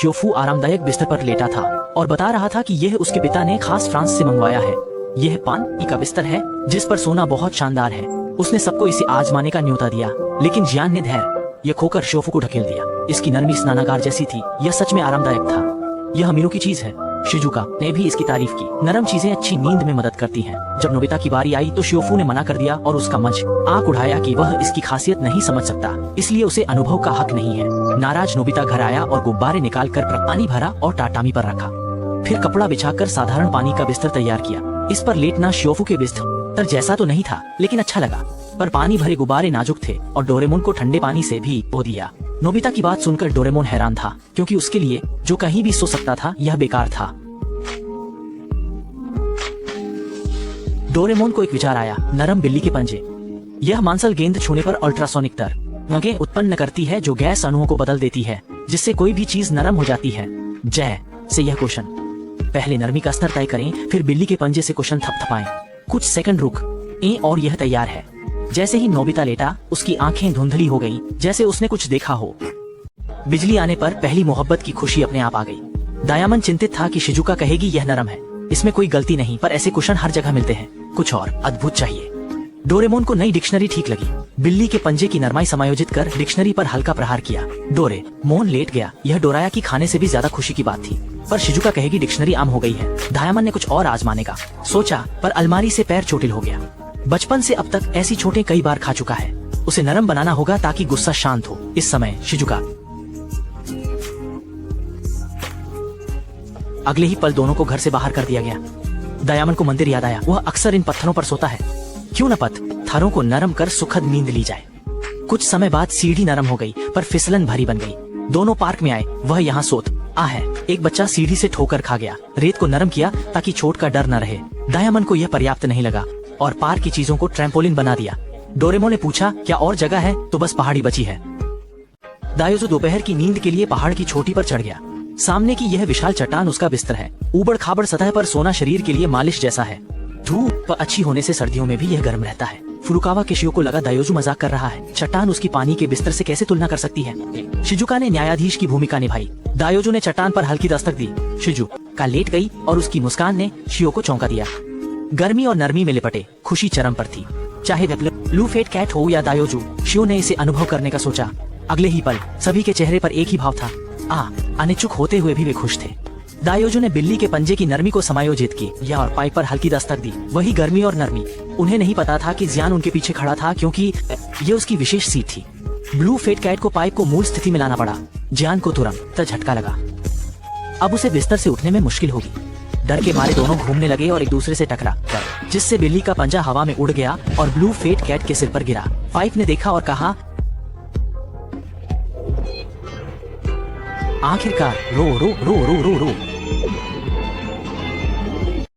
शियोफू आरामदायक बिस्तर पर लेटा था और बता रहा था कि यह उसके पिता ने खास फ्रांस से मंगवाया है। यह पानी का बिस्तर है जिस पर सोना बहुत शानदार है। उसने सबको इसे आजमाने का न्योता दिया, लेकिन जियान ने धैर्य यह खोकर शियोफू को ढकेल दिया। इसकी नरमी स्नानागार जैसी थी। यह सच में आरामदायक था। यह अमीरों की चीज है। शिजुका ने भी इसकी तारीफ की। नरम चीजें अच्छी नींद में मदद करती हैं। जब नोबिता की बारी आई तो शियोफू ने मना कर दिया और उसका मजाक उड़ाया कि वह इसकी खासियत नहीं समझ सकता, इसलिए उसे अनुभव का हक नहीं है। नाराज नोबिता घर आया और गुब्बारे निकाल कर पानी भरा और टाटामी पर रखा। फिर कपड़ा बिछाकर साधारण पानी का बिस्तर तैयार किया। इस पर लेटना शियोफू के बिस्तर जैसा तो नहीं था, लेकिन अच्छा लगा। पर पानी भरे गुब्बारे नाजुक थे और डोरेमोन को ठंडे पानी से भी धो दिया। नोबिता की बात सुनकर डोरेमोन हैरान था, क्योंकि उसके लिए जो कहीं भी सो सकता था यह बेकार था। डोरेमोन को एक विचार आया, नरम बिल्ली के पंजे। यह मांसल गेंद छूने पर अल्ट्रासोनिक तरंगें उत्पन्न करती है जो गैस अणुओं को बदल देती है, जिससे कोई भी चीज नरम हो जाती है। जय से यह क्वेश्चन पहले नरमी का स्तर तय करें, फिर बिल्ली के पंजे से क्वेश्चन थपथपाएं। कुछ सेकंड रुक और यह तैयार है। जैसे ही नोबिता लेटा, उसकी आंखें धुंधली हो गई, जैसे उसने कुछ देखा हो। बिजली आने पर पहली मोहब्बत की खुशी अपने आप आ गई। डायमंड चिंतित था कि शिजुका कहेगी यह नरम है, इसमें कोई गलती नहीं, पर ऐसे कुशन हर जगह मिलते हैं, कुछ और अद्भुत चाहिए। डोरेमोन को नई डिक्शनरी ठीक लगी। बिल्ली के पंजे की नरमाई समायोजित कर डिक्शनरी पर हल्का प्रहार किया। डोरेमोन लेट गया। यह डोराया की खाने से भी ज्यादा खुशी की बात थी। पर शिजुका कहेगी डिक्शनरी आम हो गई है। डायमंड ने कुछ और आजमाने का सोचा, पर अलमारी से पैर चोटिल हो गया। बचपन से अब तक ऐसी चोटें कई बार खा चुका है। उसे नरम बनाना होगा ताकि गुस्सा शांत हो। इस समय शिजुका अगले ही पल दोनों को घर से बाहर कर दिया गया। डायमंड को मंदिर याद आया। वह अक्सर इन पत्थरों पर सोता है। क्यों न पत्थरों को नरम कर सुखद नींद ली जाए। कुछ समय बाद सीढ़ी नरम हो गई, पर फिसलन भरी बन गई। दोनों पार्क में आए। वह यहाँ सोता है। एक बच्चा सीढ़ी से ठोकर खा गया। रेत को नरम किया ताकि चोट का डर न रहे। डायमंड को यह पर्याप्त नहीं लगा और पार्क की चीजों को ट्रैम्पोलिन बना दिया। डोरेमोन ने पूछा, क्या और जगह है? तो बस पहाड़ी बची है। दायोजो दोपहर की नींद के लिए पहाड़ की चोटी पर चढ़ गया। सामने की यह विशाल चट्टान उसका बिस्तर है। ऊबड़ खाबड़ सतह पर सोना शरीर के लिए मालिश जैसा है। धूप अच्छी होने से सर्दियों में भी यह गर्म रहता है। फुरुकावा के शियो को लगा दायोजो मजाक कर रहा है। चट्टान उसकी पानी के बिस्तर से कैसे तुलना कर सकती है? शिजुका ने न्यायाधीश की भूमिका निभाई। दायोजो ने चट्टान पर हल्की दस्तक दी। शिजुका लेट गई और उसकी मुस्कान ने शियो को चौंका दिया। गर्मी और नरमी में लिपटे, खुशी चरम पर थी। चाहे ब्लू फेट कैट हो या दायोजो, शियो ने इसे अनुभव करने का सोचा। अगले ही पल सभी के चेहरे पर एक ही भाव था। अनिच्छुक होते हुए भी वे खुश थे। दायोजो ने बिल्ली के पंजे की नरमी को समायोजित की या और पाइप पर हल्की दस्तक दी। वही गर्मी और नरमी। उन्हें नहीं पता था कि जियान उनके पीछे खड़ा था, क्योंकि ये उसकी विशेष सीट थी। ब्लू फेट कैट को पाइप को मूल स्थिति में लाना पड़ा। जियान को तुरंत झटका लगा। अब उसे बिस्तर से उठने में मुश्किल होगी। डर के मारे दोनों घूमने लगे और एक दूसरे से टकरा, जिससे बिल्ली का पंजा हवा में उड़ गया और ब्लू फेट कैट के सिर पर गिरा। पाइप ने देखा और कहा, आखिरकार रो रो रो रो रो रो।